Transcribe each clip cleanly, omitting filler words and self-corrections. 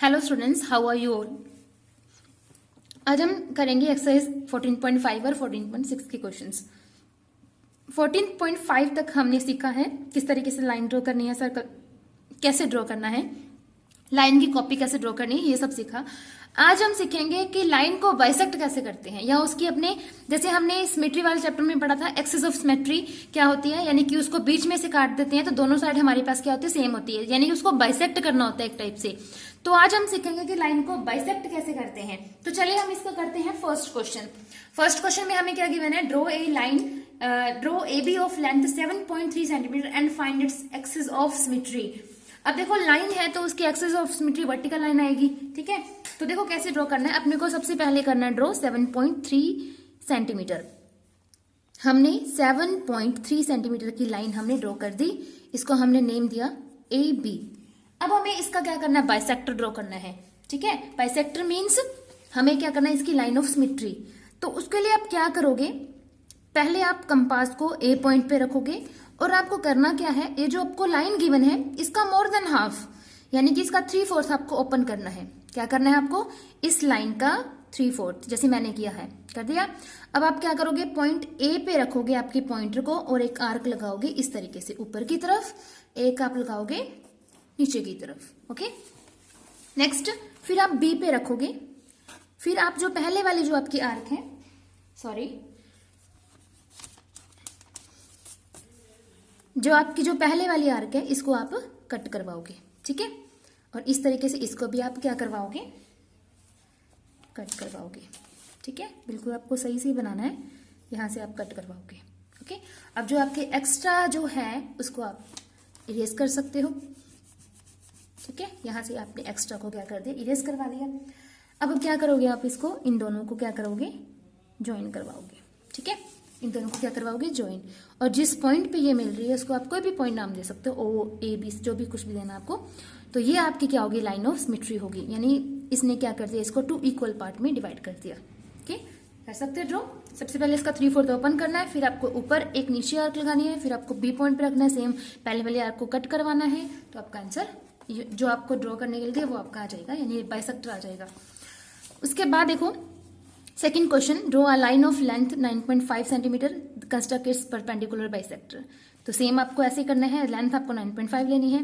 Hello students, how are you all. आज हम करेंगे एक्सरसाइज 14.5 और 14.6 के क्वेश्चंस। 14.5 तक हमने सीखा है किस तरीके से लाइन ड्रॉ करनी है, सर्कल कैसे ड्रॉ करना है, लाइन की कॉपी कैसे ड्रॉ करनी है, ये सब सीखा। आज हम सीखेंगे कि लाइन को बाइसेक्ट कैसे करते हैं, या उसकी अपने, जैसे हमने सिमेट्री वाले चैप्टर में पढ़ा था एक्सिस ऑफ सिमेट्री क्या होती है, यानी कि उसको बीच में से काट देते हैं तो दोनों साइड हमारे पास क्या होती है, सेम होती है, यानी कि उसको बाइसेक्ट करना होता है एक टाइप से। तो आज हम सीखेंगे कि लाइन को बाइसेक्ट कैसे करते हैं। तो चलिए हम इसको करते हैं फर्स्ट क्वेश्चन। फर्स्ट क्वेश्चन में हमें क्या गिवन है, draw a line, draw A B of length 7.3 centimetre and find its axis of symmetry. अब देखो लाइन है तो उसकी axis of symmetry vertical line आएगी, ठीक है। तो देखो कैसे ड्रॉ करना है, अपने को सबसे पहले करना है ड्रॉ 7.3 सेंटीमीटर। हमने 7.3 सेंटीमीटर की लाइन हमने ड्रॉ कर दी, इसको हमने नेम दिया ए बी। अब हमें इसका क्या करना है, बाइसेक्टर ड्रॉ करना है, ठीक है। बाइसेक्टर मीन्स हमें क्या करना है, इसकी लाइन ऑफ सिमेट्री। तो उसके लिए आप क्या करोगे, पहले आप कंपास को ए पॉइंट पे रखोगे और आपको करना क्या है, ये जो आपको लाइन गिवन है इसका मोर देन हाफ, यानी कि इसका 3/4 आपको ओपन करना है। क्या करना है आपको, इस लाइन का 3/4, जैसे मैंने किया है, कर दिया। अब आप क्या करोगे, पॉइंट ए पे रखोगे आपके पॉइंटर को और एक आर्क लगाओगे इस तरीके से ऊपर की तरफ, एक आप लगाओगे नीचे की तरफ, ओके। नेक्स्ट फिर आप बी पे रखोगे, फिर आप जो पहले वाली जो आपकी आर्क है, सॉरी, जो आपकी जो पहले वाली आर्क है इसको आप कट करवाओगे, ठीक है। और इस तरीके से इसको भी आप क्या करवाओगे, कट करवाओगे, ठीक है। बिल्कुल आपको सही से बनाना है, यहां से आप कट करवाओगे, ओके। अब जो आपके एक्स्ट्रा जो है उसको आप इरेज कर सकते हो, ठीक है। यहां से आपने एक्स्ट्रा को क्या कर दिया, इरेज करवा दिया। अब क्या करोगे, आप इसको इन दोनों को क्या करोगे, ज्वाइन करवाओगे, ठीक है। इन दोनों को क्या करवाओगे, ज्वाइन। और जिस पॉइंट पे ये मिल रही है उसको आप कोई भी पॉइंट नाम दे सकते हो, ओ ए बी, जो भी कुछ भी देना आपको। तो ये आपकी क्या होगी, लाइन ऑफ सिमेट्री होगी, यानी इसने क्या कर दिया, इसको 2 इक्वल पार्ट में डिवाइड कर दिया, ओके। कर सकते हो ड्रॉ। सबसे पहले इसका 3/4 ओपन करना है, फिर आपको ऊपर एक नीचे आर्क लगानी है, फिर आपको बी पॉइंट पे रखना है, सेम पहले वाले आर्क को कट करवाना है। तो आपका आंसर जो आपको ड्रॉ करने के लिए वो आपका आ जाएगा, यानी बाइसेक्टर आ जाएगा। उसके बाद देखो second question, draw a line of length 9.5 centimetre, construct it's perpendicular bisector. तो सेम आपको ऐसे करना है, लेंथ आपको 9.5 लेनी है।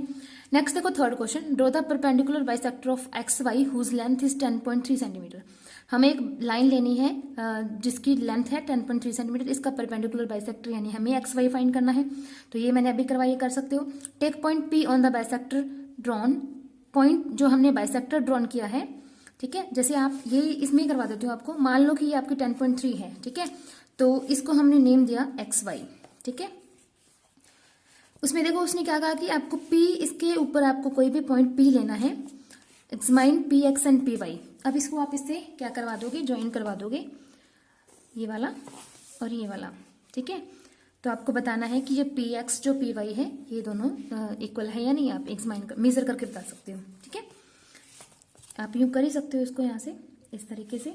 नेक्स्ट देखो third question, draw the perpendicular bisector of X Y whose length is 10.3 centimetre. हमें एक लाइन लेनी है जिसकी लेंथ है 10.3 सेंटीमीटर, इसका परपेंडिकुलर बाइसेक्टर यानी हमें एक्स वाई फाइंड करना है। तो ये मैंने अभी करवाइए, कर सकते हो। Take point P on the bisector drawn, point जो हमने बाइसेक्टर ड्रॉन किया है, ठीक है। जैसे आप ये इसमें करवा देती हूँ आपको, मान लो कि ये आपकी 10.3 है, ठीक है। तो इसको हमने नेम दिया एक्स वाई, ठीक है। उसमें देखो उसने क्या कहा कि आपको P, इसके ऊपर आपको कोई भी पॉइंट P लेना है, examine P X and P Y. अब इसको आप इससे क्या करवा दोगे, ज्वाइन करवा दोगे, ये वाला और ये वाला, ठीक है। तो आपको बताना है कि ये पी एक्स जो पी वाई है ये दोनों इक्वल है या नहीं, आप एक्समाइन मेजर करके बता सकते हो, ठीक है। आप यूं कर ही सकते हो इसको, यहाँ से इस तरीके से।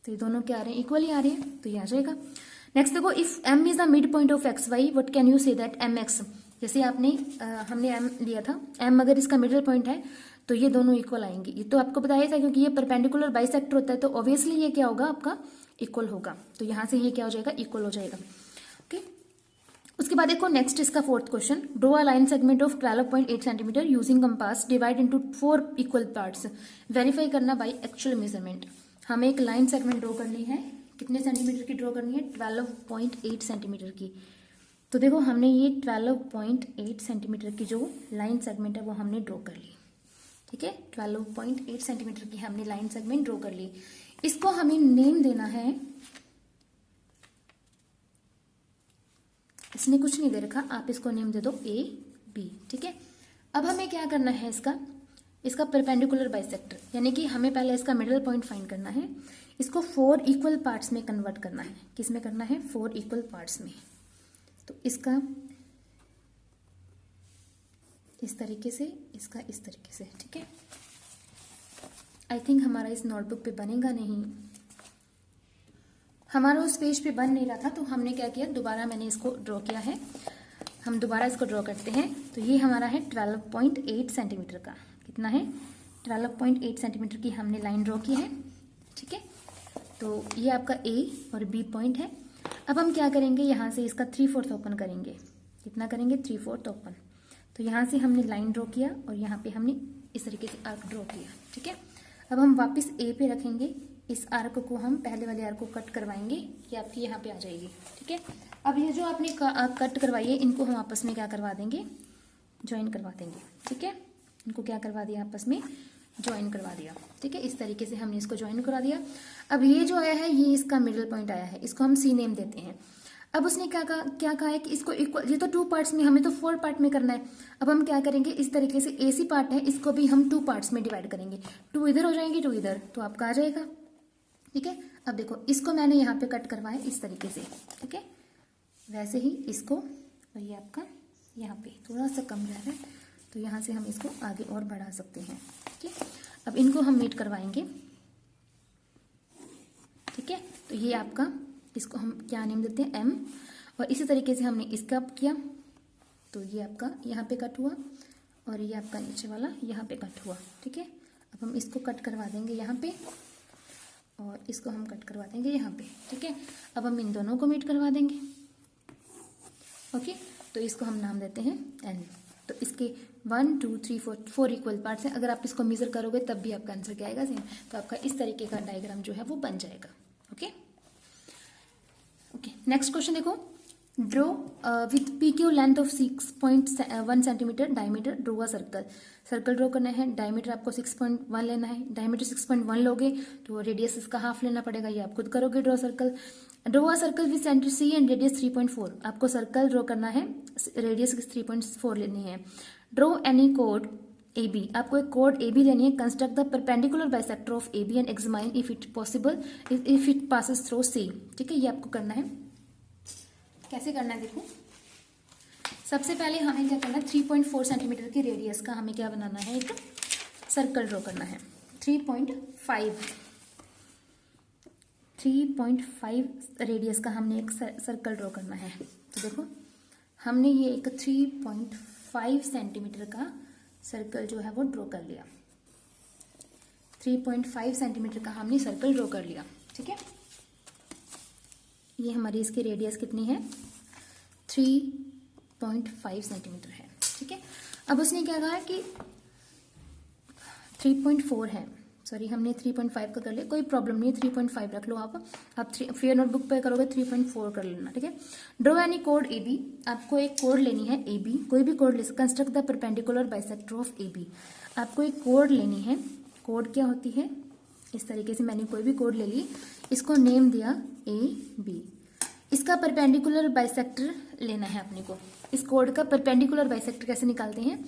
तो ये दोनों क्या आ रहे हैं, इक्वली आ रहे हैं, तो ये आ जाएगा। नेक्स्ट देखो, if m is the mid point of X why what can you say that mx। जैसे आपने हमने m लिया था, m अगर इसका मिडिल पॉइंट है तो ये दोनों इक्वल आएंगे। ये तो आपको बताया था, क्योंकि ये परपेंडिकुलर बाइसेक्टर होता है तो ऑब्वियसली ये क्या होगा, आपका इक्वल होगा। तो यहाँ से ये क्या हो जाएगा, इक्वल हो जाएगा, ओके। उसके बाद देखो नेक्स्ट इसका fourth question, draw a line segment of 12.8 centimetre using compass, divide into 4 equal parts, verify करना बाय एक्चुअल मेजरमेंट। हमें एक लाइन सेगमेंट ड्रॉ करनी है, कितने सेंटीमीटर की ड्रॉ करनी है, 12.8 सेंटीमीटर की। तो देखो हमने ये 12.8 सेंटीमीटर की जो लाइन सेगमेंट है वो हमने ड्रॉ कर ली, ठीक है। 12.8 सेंटीमीटर की हमने लाइन सेगमेंट ड्रॉ कर ली। इसको हमें नेम देना है, इसने कुछ नहीं दे रखा, आप इसको नेम दे दो ए बी, ठीक है। अब हमें क्या करना है, इसका परपेंडिकुलर बाइसेक्टर, यानी कि हमें पहले इसका मिडिल पॉइंट फाइंड करना है, इसको 4 इक्वल पार्ट्स में कन्वर्ट करना है। किस में करना है, 4 इक्वल पार्ट्स में। तो इसका इस तरीके से, इसका इस तरीके से, ठीक है। आई थिंक हमारा इस नोटबुक पे बनेगा नहीं, हमारा उस पेज पे बन नहीं रहा था, तो हमने क्या किया, दोबारा मैंने इसको ड्रॉ किया है। हम दोबारा इसको ड्रॉ करते हैं। तो ये हमारा है 12.8 सेंटीमीटर का, कितना है, 12.8 सेंटीमीटर की हमने लाइन ड्रॉ की है, ठीक है। तो ये आपका ए और बी पॉइंट है। अब हम क्या करेंगे, यहाँ से इसका 3/4 ओपन करेंगे। कितना करेंगे, 3/4 ओपन। तो यहाँ से हमने लाइन ड्रॉ किया और यहाँ पे हमने इस तरीके से आर्क ड्रॉ किया, ठीक है। अब हम वापस ए पे रखेंगे, इस आर्क को हम पहले वाले आर्क को कट करवाएंगे, ये आपकी यहाँ पे आ जाएगी, ठीक है। अब ये जो आपने कट करवाई है, इनको हम आपस में क्या करवा देंगे, ज्वाइन करवा देंगे, ठीक है। इनको क्या करवा दिया, आपस में ज्वाइन करवा दिया, ठीक है। इस तरीके से हमने इसको ज्वाइन करा दिया। अब ये जो आया है, ये इसका मिडिल पॉइंट आया है, इसको हम सी नेम देते हैं। अब उसने क्या कहा है कि इसको इक्वल, ये तो 2 पार्ट्स में, हमें तो 4 पार्ट में करना है। अब हम क्या करेंगे, इस तरीके से एसी पार्ट है, इसको भी हम 2 पार्ट्स में डिवाइड करेंगे। 2 इधर हो जाएंगे, 2 इधर, तो आपका आ जाएगा, ठीक है। अब देखो, इसको मैंने यहाँ पे कट करवाया इस तरीके से, ठीक है। वैसे ही इसको, और ये आपका यहाँ पे थोड़ा सा कम जा रहा है, तो यहाँ से हम इसको आगे और बढ़ा सकते हैं, ठीक है। अब इनको हम मीट करवाएंगे, ठीक है। तो ये आपका, इसको हम क्या नेम देते हैं, एम। और इसी तरीके से हमने इसका किया, तो ये आपका यहाँ पे कट हुआ और ये आपका नीचे वाला यहाँ पे कट हुआ, ठीक है। अब हम इसको कट करवा देंगे यहाँ पे और इसको हम कट करवा देंगे यहाँ पे, ठीक है। अब हम इन दोनों को मीट करवा देंगे, ओके। तो इसको हम नाम देते हैं एन। तो इसके 1 2 3 4 इक्वल पार्ट्स हैं। अगर आप इसको मेजर करोगे तब भी आपका आंसर क्या आएगा, सेम। तो आपका इस तरीके का डायग्राम जो है वो बन जाएगा, ओके। ओके, नेक्स्ट क्वेश्चन देखो, draw with P Q length of 6.1 centimetre diameter draw a circle. Circle draw करना है, डायमीटर आपको 6.1 लेना है। डायमीटर 6.1 लोगे तो रेडियस इसका हाफ लेना पड़ेगा, ये आप खुद करोगे। Draw circle, draw a circle with centre C and radius 3.4। आपको सर्कल ड्रॉ करना है, रेडियस 3.4 लेनी है। ड्रॉ एनी कोड ए बी, आपको एक कोड ए बी लेनी है। Construct the perpendicular bisector of A b and examine if it possible if it passes through c, ठीक है। ये आपको करना है। कैसे करना है देखो, सबसे पहले हमें क्या करना है, 3.4 सेंटीमीटर की रेडियस का हमें क्या बनाना है, एक सर्कल ड्रॉ करना है। 3.5 रेडियस का हमने एक सर्कल ड्रॉ करना है। तो देखो, हमने ये एक 3.5 सेंटीमीटर का सर्कल जो है वो ड्रॉ कर लिया। 3.5 सेंटीमीटर का हमने सर्कल ड्रॉ कर लिया, ठीक है। ये हमारी इसकी रेडियस कितनी है, 3.5 सेंटीमीटर है, ठीक है। अब उसने क्या कहा कि 3.4 है, सॉरी हमने 3.5 का कर लिया, कोई प्रॉब्लम नहीं है, 3.5 रख लो आप फिर नोटबुक पे करोगे 3.4 कर लेना, ठीक है। ड्रॉ एनी कोड ए बी, आपको एक कोड लेनी है ए बी, कोई भी कोड ले सकते। Construct the perpendicular bisector of A B, आपको एक कोड लेनी है। कोड क्या होती है, इस तरीके से मैंने कोई भी कोड ले ली, इसको नेम दिया ए बी। इसका परपेंडिकुलर बाइसेक्टर लेना है अपने को। इस कोड का परपेंडिकुलर बाइसेक्टर कैसे निकालते हैं,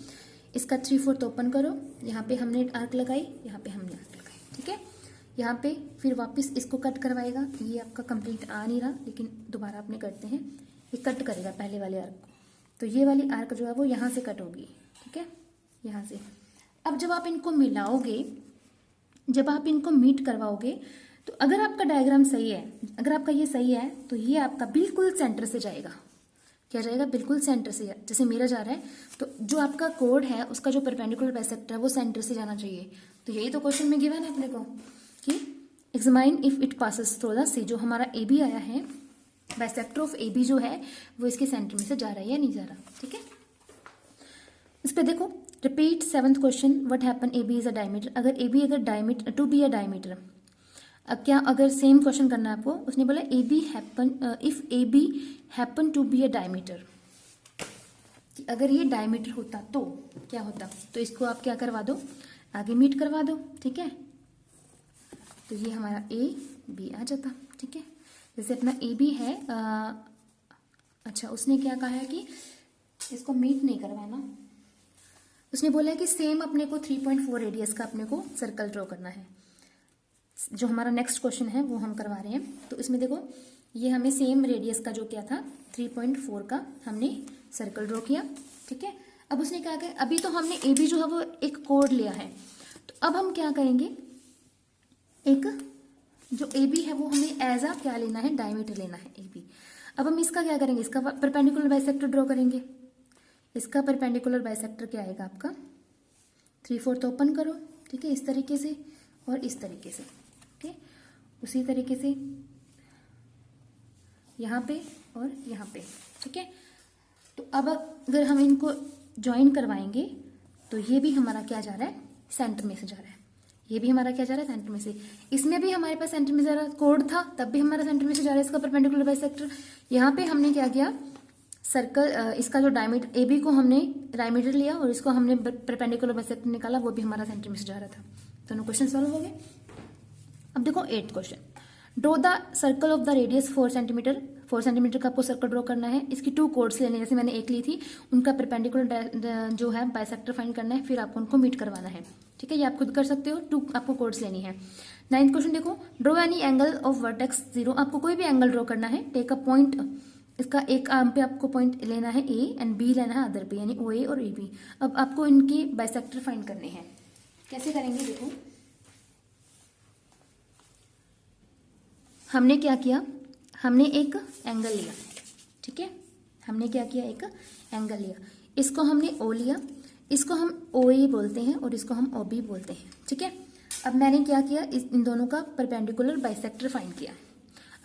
इसका 3/4 ओपन करो, यहाँ पे हमने आर्क लगाई, यहाँ पे हमने आर्क लगाई, ठीक है। यहाँ पे फिर वापस इसको कट करवाएगा, ये आपका कंप्लीट आ नहीं रहा, लेकिन दोबारा अपने करते हैं, ये कट करेगा पहले वाले आर्क को। तो ये वाली आर्क जो है वो यहाँ से कट होगी, ठीक है, यहाँ से। अब जब आप इनको मिलाओगे, जब आप इनको मीट करवाओगे, तो अगर आपका डायग्राम सही है, अगर आपका ये सही है, तो ये आपका बिल्कुल सेंटर से जाएगा। क्या जाएगा, बिल्कुल सेंटर से, जैसे मेरा जा रहा है, तो जो आपका कोड है उसका जो परपेंडिकुलर बाइसेक्टर है वो सेंटर से जाना चाहिए। तो यही तो क्वेश्चन में गिवन है अपने को कि examine if it passes through the c. जो हमारा ए बी आया है, बाइसेक्टर ऑफ ए बी जो है वो इसके सेंटर में से जा रहा है या नहीं जा रहा, ठीक है। इस पे देखो, repeat 7th question, what happen A B is a diameter. अगर ए बी, अगर diameter to be a diameter, अब क्या, अगर सेम क्वेश्चन करना है आपको, उसने बोला A B happen, if A B happen to be a diameter, अगर ये डायमीटर होता तो क्या होता। तो इसको आप क्या करवा दो, आगे मीट करवा दो, ठीक है। तो ये हमारा ए बी आ जाता, ठीक है। जैसे अपना ए बी है, अच्छा उसने क्या कहा है कि इसको मीट नहीं करवाना, उसने बोला है कि सेम अपने को 3.4 रेडियस का अपने को सर्कल ड्रॉ करना है। जो हमारा नेक्स्ट क्वेश्चन है वो हम करवा रहे हैं। तो इसमें देखो, ये हमें सेम रेडियस का जो क्या था 3.4 का हमने सर्कल ड्रॉ किया, ठीक है। अब उसने क्या किया, अभी तो हमने ए बी जो है वो एक कोड लिया है, तो अब हम क्या करेंगे, एक जो ए बी है वो हमें एज आ क्या लेना है, डायमीटर लेना है ए बी। अब हम इसका क्या करेंगे, इसका परपेंडिकुलर बाइसेक्टर ड्रॉ करेंगे। इसका परपेंडिकुलर बाइसेक्टर क्या आएगा आपका, 3/4 ओपन करो, ठीक है, इस तरीके से और इस तरीके से। ओके, उसी तरीके से यहाँ पे और यहाँ पे। ठीक है, तो अब अगर हम इनको ज्वाइन करवाएंगे तो ये भी हमारा क्या जा रहा है, सेंटर में से जा रहा है। ये भी हमारा क्या जा रहा है, सेंटर में से। इसमें भी हमारे पास सेंटर में जा रहा है, कोड था तब भी हमारा सेंटर में से जा रहा है इसका परपेंडिकुलर बाइसेक्टर। यहाँ पे हमने क्या किया, सर्कल, इसका जो डायमीटर ए बी को हमने डायमीटर लिया और इसको हमने परपेंडिकुलर बाइसेक्टर निकाला, वो भी हमारा सेंटर में से जा रहा था। दोनों क्वेश्चन सॉल्व हो गए। अब देखो 8th question, draw the circle of the radius 4 centimetre. 4 centimetre का आपको सर्कल ड्रॉ करना है। इसकी 2 कोड्स लेने, जैसे मैंने एक ली थी, उनका परपेंडिकुलर जो है बाइसेक्टर फाइंड करना है, फिर आपको उनको मीट करवाना है। ठीक है, ये आप खुद कर सकते हो, 2 आपको कोड्स लेनी है। 9th क्वेश्चन देखो, draw any angle of vertex 0। आपको कोई भी एंगल ड्रॉ करना है। टेक अ पॉइंट, इसका एक आर्म पे आपको पॉइंट लेना है ए एंड बी लेना है अदर पे, यानी ओ ए और ए बी। अब आपको इनकी बाइसेक्टर फाइंड करने हैं। कैसे करेंगे देखो, हमने क्या किया, हमने एक एंगल लिया। ठीक है, हमने क्या किया, एक एंगल लिया, इसको हमने ओ लिया, इसको हम ओ ए बोलते हैं और इसको हम ओ बी बोलते हैं। ठीक है, अब मैंने क्या किया, इन दोनों का परपेंडिकुलर बाइसेक्टर फाइंड किया।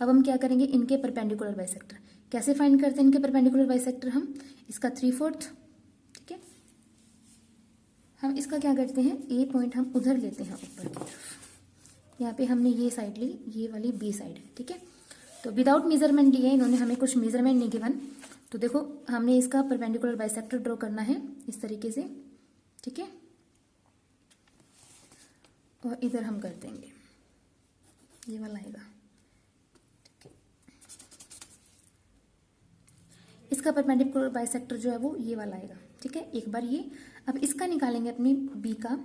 अब हम क्या करेंगे, इनके परपेंडिकुलर बाइसेक्टर कैसे फाइंड करते हैं, इनके परपेंडिकुलर बाइसेक्टर हम इसका 3/4। ठीक है, हम इसका क्या करते हैं, ए पॉइंट हम उधर लेते हैं ऊपर की तरफ। यहाँ पे हमने ये साइड ली, ये वाली बी साइड है। ठीक है, तो विदाउट मेजरमेंट दिए, इन्होंने हमें कुछ मेजरमेंट नहीं गिवन। तो देखो हमने इसका परपेंडिकुलर बाइसेक्टर ड्रॉ करना है इस तरीके से। ठीक है, और इधर हम कर देंगे, ये वाला आएगा। इसका परपेंडिकुलर बाइसेक्टर जो है वो ये वाला आएगा। ठीक है, एक बार ये, अब इसका निकालेंगे अपनी बी का।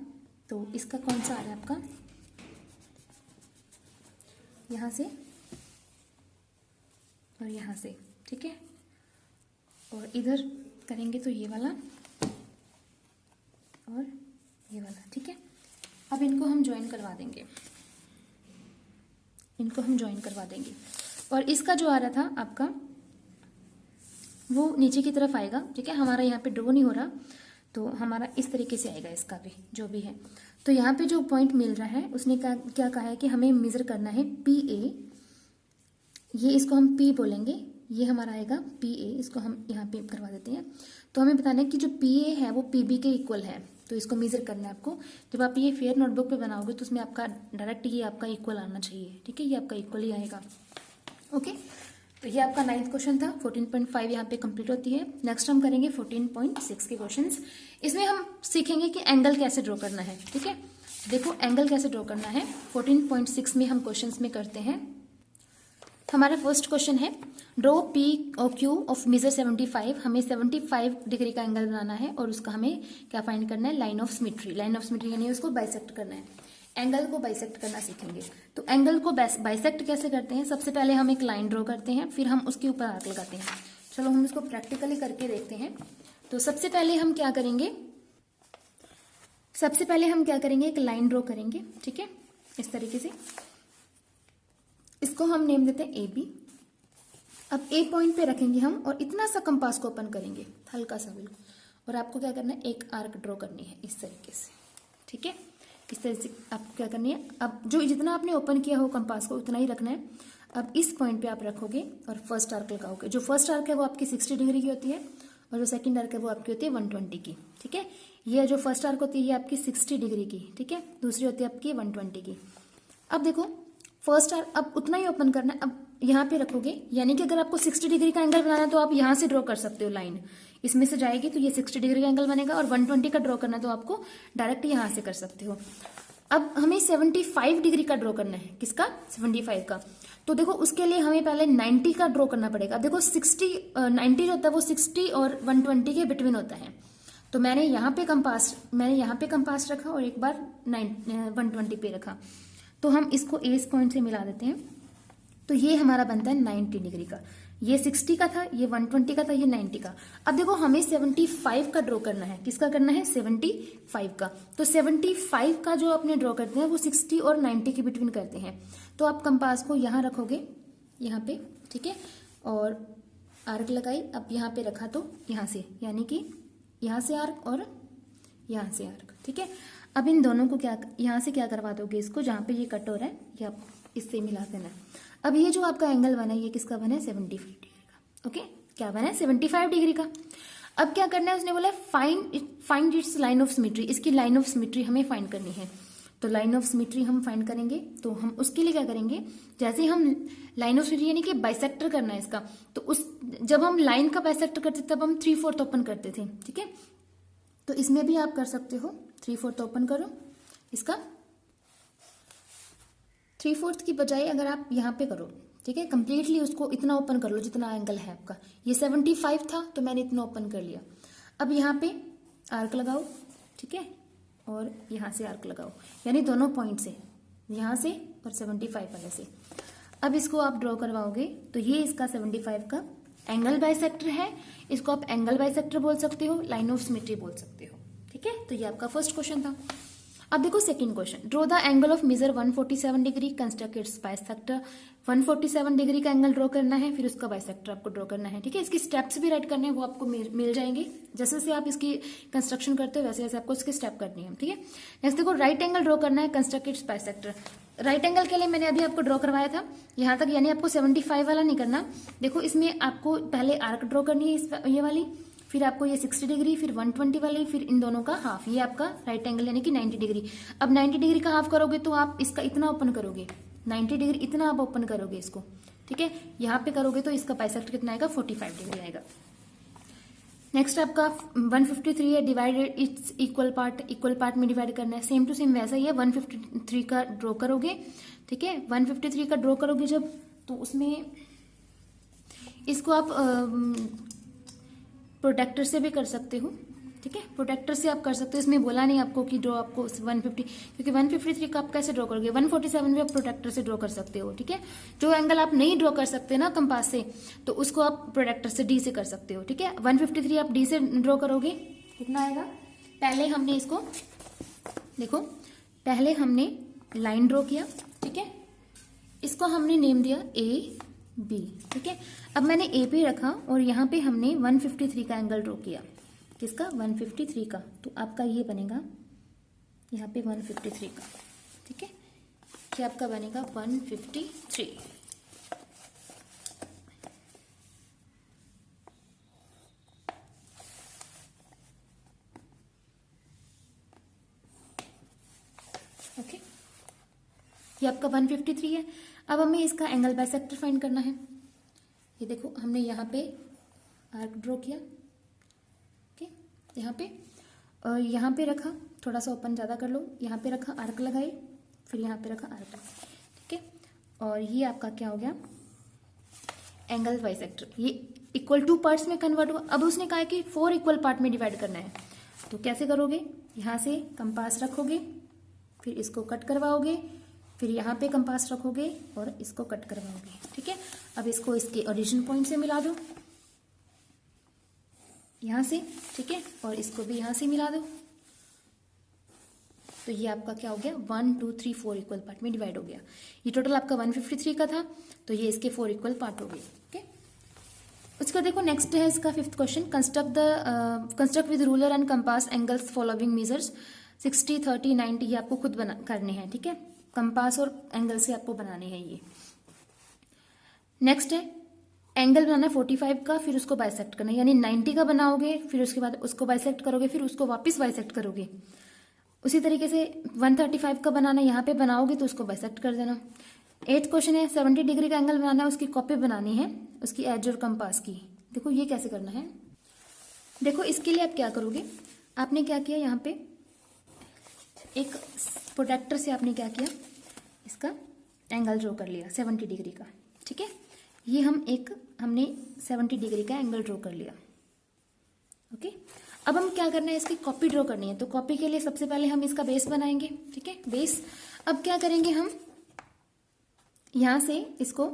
तो इसका कौन सा आ रहा है आपका, यहाँ से और यहाँ से। ठीक है, और इधर करेंगे तो ये वाला और ये वाला। ठीक है, अब इनको हम ज्वाइन करवा देंगे, इनको हम ज्वाइन करवा देंगे। और इसका जो आ रहा था आपका, वो नीचे की तरफ आएगा। ठीक है, हमारा यहाँ पे ड्रॉ नहीं हो रहा, तो हमारा इस तरीके से आएगा इसका भी, जो भी है। तो यहाँ पे जो पॉइंट मिल रहा है, उसने क्या कहा है कि हमें मेजर करना है पी ए। ये इसको हम पी बोलेंगे, ये हमारा आएगा पी ए, इसको हम यहाँ पे करवा देते हैं। तो हमें बताना है कि जो पी ए है वो पी बी के इक्वल है, तो इसको मेजर करना है आपको। जब आप ये फेयर नोटबुक पे बनाओगे तो उसमें आपका डायरेक्ट ये आपका इक्वल आना चाहिए। ठीक है, ये आपका इक्वल ही आएगा। ओके, तो ये आपका 9th क्वेश्चन था। 14.5 यहाँ पे कंप्लीट होती है। नेक्स्ट हम करेंगे 14.6 के क्वेश्चंस। इसमें हम सीखेंगे कि एंगल कैसे ड्रॉ करना है। ठीक है, देखो एंगल कैसे ड्रॉ करना है 14.6 में हम क्वेश्चंस में करते हैं। हमारा फर्स्ट क्वेश्चन है, ड्रॉ पी और क्यू ऑफ मेजर 75। हमें 75 डिग्री का एंगल बनाना है और उसका हमें क्या फाइंड करना है, line of symmetry. Line of symmetry यानी उसको बाइसेक्ट करना है, एंगल को बाइसेक्ट करना सीखेंगे। तो एंगल को बाइसेक्ट कैसे करते हैं, सबसे पहले हम एक लाइन ड्रॉ करते हैं, फिर हम उसके ऊपर आर्क लगाते हैं। चलो हम इसको प्रैक्टिकली करके देखते हैं। तो सबसे पहले हम क्या करेंगे, एक लाइन ड्रॉ करेंगे। ठीक है, इस तरीके से, इसको हम नेम देते हैं ए बी। अब ए पॉइंट पे रखेंगे हम और इतना सा कंपास को ओपन करेंगे, हल्का सा बिल्कुल, और आपको क्या करना है, एक आर्क ड्रॉ करनी है इस तरीके से। ठीक है, इस तरह से आपको क्या करनी है, अब जो जितना आपने ओपन किया हो कंपास को उतना ही रखना है। अब इस पॉइंट पे आप रखोगे और फर्स्ट आर्क लगाओगे। जो फर्स्ट आर्क है वो आपकी 60 डिग्री की होती है और जो सेकंड आर्क है वो आपकी होती है 120 की। ठीक है, ये जो फर्स्ट आर्क होती है ये आपकी 60 डिग्री की। ठीक है, दूसरी होती है आपकी 120 की। अब देखो फर्स्ट आर्क अब उतना ही ओपन करना है। अब यहाँ पे रखोगे, यानी कि अगर आपको 60 डिग्री का एंगल बनाना है तो आप यहाँ से ड्रॉ कर सकते हो लाइन, इसमें से जाएगी तो ये 60 डिग्री का एंगल बनेगा। और 120 का ड्रॉ करना है तो आपको डायरेक्ट यहाँ से कर सकते हो। अब हमें 75 डिग्री का ड्रॉ करना है, किसका, 75 का। तो देखो उसके लिए हमें पहले 90 का ड्रॉ करना पड़ेगा। अब देखो 90 जो होता है वो 60 और 120 के बिटवीन होता है। तो मैंने यहाँ पे कंपास रखा और एक बार 120 पे रखा। तो हम इसको इस पॉइंट से मिला देते हैं, तो ये हमारा बनता है 90 डिग्री का। ये 60 का था, ये 120 का था, ये 90 का। अब देखो हमें 75 का ड्रॉ करना है, किसका करना है, 75 का। तो 75 का जो अपने ड्रॉ करते हैं वो 60 और 90 के बिटवीन करते हैं। तो आप कंपास को यहाँ रखोगे, यहाँ पे। ठीक है, और आर्क लगाई। अब यहाँ पे रखा तो यहाँ से, यानी कि यहाँ से आर्क और यहाँ से आर्क, ठीक है। अब इन दोनों को क्या, यहाँ से क्या करवा दोगे, इसको जहाँ पे ये कट हो रहा है ये आप इससे मिला देना है। अब ये जो आपका एंगल बना है ये किसका बना है, 75 डिग्री का। ओके, क्या बना है, 75 डिग्री का। अब क्या करना है, उसने बोला find its line of symmetry, इसकी लाइन ऑफ सिमेट्री हमें फाइंड करनी है। तो लाइन ऑफ सिमेट्री हम फाइंड करेंगे, तो हम उसके लिए क्या करेंगे, जैसे हम लाइन ऑफ सिमेट्री यानी कि बाइसेक्टर करना है इसका, तो उस जब हम लाइन का बाइसेक्टर करते तब हम 3/4 ओपन करते थे, ठीक है। तो इसमें भी आप कर सकते हो, 3/4 ओपन करो इसका, 3/4 की बजाय अगर आप यहाँ पे करो, ठीक है, कंप्लीटली उसको इतना ओपन कर लो जितना एंगल है आपका। ये 75 था तो मैंने इतना ओपन कर लिया। अब यहाँ पे आर्क लगाओ, ठीक है, और यहाँ से आर्क लगाओ, यानी दोनों पॉइंट से, यहाँ से और 75 वाले से। अब इसको आप ड्रॉ करवाओगे तो ये इसका 75 का एंगल बाइसेक्टर है, इसको आप एंगल बाइसेक्टर बोल सकते हो, लाइन ऑफ सिमेट्री बोल सकते हो, ठीक है। तो ये आपका फर्स्ट क्वेश्चन था। अब देखो second question, draw the angle of measure 147 degree, construct its bisector. 147 degree का एंगल ड्रॉ करना है, फिर उसका बाइसेक्टर आपको ड्रॉ करना है, ठीक है। इसकी स्टेप्स भी राइट करने हैं, वो आपको मिल जाएंगे। जैसे जैसे आप इसकी कंस्ट्रक्शन करते हो वैसे वैसे आपको इसके स्टेप करनी है, ठीक है। नेक्स्ट देखो, राइट एंगल ड्रॉ करना है, construct its bisector. Right angle के लिए मैंने अभी आपको ड्रॉ करवाया था यहाँ तक, यानी आपको 75 वाला नहीं करना। देखो इसमें आपको पहले आर्क ड्रॉ करनी है, ये वाली, फिर आपको ये 60 डिग्री, फिर 120 वाली, फिर इन दोनों का हाफ, ये आपका राइट एंगल यानी कि 90 डिग्री। अब 90 डिग्री का हाफ करोगे तो आप इसका इतना ओपन करोगे, 90 डिग्री इतना आप ओपन करोगे इसको, ठीक है। यहाँ पे करोगे तो इसका बाइसेक्टर कितना आएगा, 45 डिग्री आएगा। नेक्स्ट आपका 153 है, डिवाइडेड इट्स इक्वल पार्ट में डिवाइड करना है। सेम टू सेम वैसा ही है, 153 का ड्रॉ करोगे, ठीक है। 153 का ड्रॉ करोगे जब, तो उसमें इसको आप प्रोटेक्टर से भी कर सकते हो, ठीक है, प्रोटेक्टर से आप कर सकते हो। इसमें बोला नहीं आपको कि ड्रॉ आपको 150, क्योंकि 153 का आप कैसे ड्रॉ करोगे, 147 भी आप प्रोटेक्टर से ड्रॉ कर सकते हो, ठीक है। जो एंगल आप नहीं ड्रॉ कर सकते ना कंपास से, तो उसको आप प्रोटेक्टर से डी से कर सकते हो, ठीक है। 153 आप डी से ड्रॉ करोगे, कितना आएगा, पहले हमने इसको देखो, पहले हमने लाइन ड्रॉ किया, ठीक है, इसको हमने नेम दिया ए बी, ठीक है। अब मैंने ए पे रखा और यहाँ पे हमने 153 का एंगल ड्रॉ किया, किसका, 153 का। तो आपका ये बनेगा यहाँ पे 153 का, ठीक है, ये आपका बनेगा 153। ओके, ये आपका 153 है। अब हमें इसका एंगल बाइसेक्टर फाइंड करना है। ये देखो हमने यहाँ पे आर्क ड्रॉ किया, ओके, यहाँ पे, और यहाँ पे रखा, थोड़ा सा ओपन ज़्यादा कर लो, यहाँ पे रखा आर्क लगाई, फिर यहाँ पे रखा आर्क, ठीक है। और ये आपका क्या हो गया, एंगल बाइसेक्टर। ये इक्वल टू पार्ट्स में कन्वर्ट हुआ। अब उसने कहा है कि 4 इक्वल पार्ट में डिवाइड करना है, तो कैसे करोगे, यहाँ से कंपास रखोगे, फिर इसको कट करवाओगे, फिर यहाँ पे कंपास रखोगे और इसको कट करवाओगे, ठीक है। अब इसको इसके ओरिजिन पॉइंट से मिला दो, यहाँ से, ठीक है, और इसको भी यहाँ से मिला दो। तो ये आपका क्या हो गया, 1 2 3 4 इक्वल पार्ट में डिवाइड हो गया। ये टोटल आपका 153 का था, तो ये इसके 4 इक्वल पार्ट हो गए, ओके। उसका देखो नेक्स्ट है इसका 5th question, construct with ruler and compass angles following measures 60 30 90। ये आपको खुद करने हैं, ठीक है, कंपास और एंगल से आपको बनाने हैं ये। नेक्स्ट है एंगल बनाना है 45 का, फिर उसको बाइसेक्ट करना है, यानी 90 का बनाओगे, फिर उसके बाद उसको बाइसेक्ट करोगे, फिर उसको वापस बाइसेक्ट करोगे। उसी तरीके से 135 का बनाना, यहाँ पे बनाओगे तो उसको बाइसेक्ट कर देना। 8th क्वेश्चन है 70 डिग्री का एंगल बनाना है, उसकी कॉपी बनानी है, उसकी एज और कंपास की। देखो ये कैसे करना है, देखो इसके लिए आप क्या करोगे, आपने क्या किया, यहाँ पे एक प्रोटेक्टर से आपने क्या किया, इसका एंगल ड्रॉ कर लिया 70 डिग्री का, ठीक है। ये हमने 70 डिग्री का एंगल ड्रॉ कर लिया, ओके। अब हम क्या करना है, इसकी कॉपी ड्रॉ करनी है। तो कॉपी के लिए सबसे पहले हम इसका बेस बनाएंगे, ठीक है, बेस। अब क्या करेंगे, हम यहाँ से इसको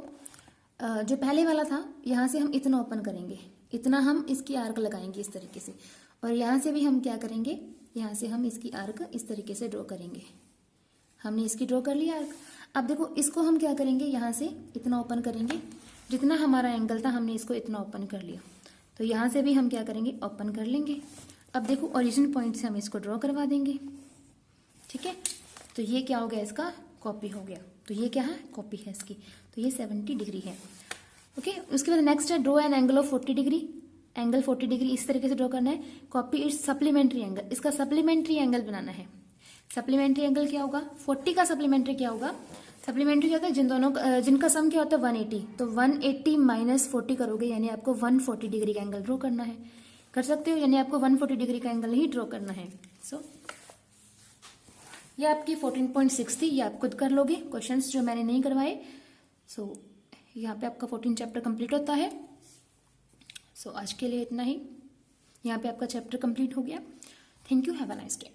जो पहले वाला था, यहाँ से हम इतना ओपन करेंगे, इतना हम इसकी आर्क लगाएंगे इस तरीके से, और यहाँ से भी हम क्या करेंगे, यहाँ से हम इसकी आर्क इस तरीके से ड्रॉ करेंगे। हमने इसकी ड्रॉ कर लिया आर्क। अब देखो इसको हम क्या करेंगे, यहाँ से इतना ओपन करेंगे, जितना हमारा एंगल था हमने इसको इतना ओपन कर लिया, तो यहाँ से भी हम क्या करेंगे, ओपन कर लेंगे। अब देखो ओरिजिन पॉइंट से हम इसको ड्रॉ करवा देंगे, ठीक है। तो ये क्या हो गया, इसका कॉपी हो गया। तो ये क्या है, कॉपी है इसकी। तो ये 70 डिग्री है। ओके, उसके बाद नेक्स्ट है draw an angle of 40 degree. Angle 40 degree इस तरीके से ड्रॉ करना है। कॉपी इट्स सप्लीमेंट्री एंगल, इसका सप्लीमेंट्री एंगल बनाना है। सप्लीमेंट्री एंगल क्या होगा, 40 का सप्लीमेंट्री क्या होगा, सप्लीमेंट्री क्या होता है, जिनका सम क्या होता है 180, तो 180 माइनस 40 करोगे, यानी आपको 140 डिग्री का एंगल ड्रॉ करना है। कर सकते हो, यानी आपको 140 डिग्री का एंगल ही ड्रॉ करना है। सो ये आपकी 14.6 थी, ये आप खुद कर लोगे क्वेश्चंस जो मैंने नहीं करवाए। सो यहाँ पे आपका 14 चैप्टर कंप्लीट होता है। सो आज के लिए इतना ही, यहाँ पे आपका चैप्टर कंप्लीट हो गया। Thank you, have a nice day.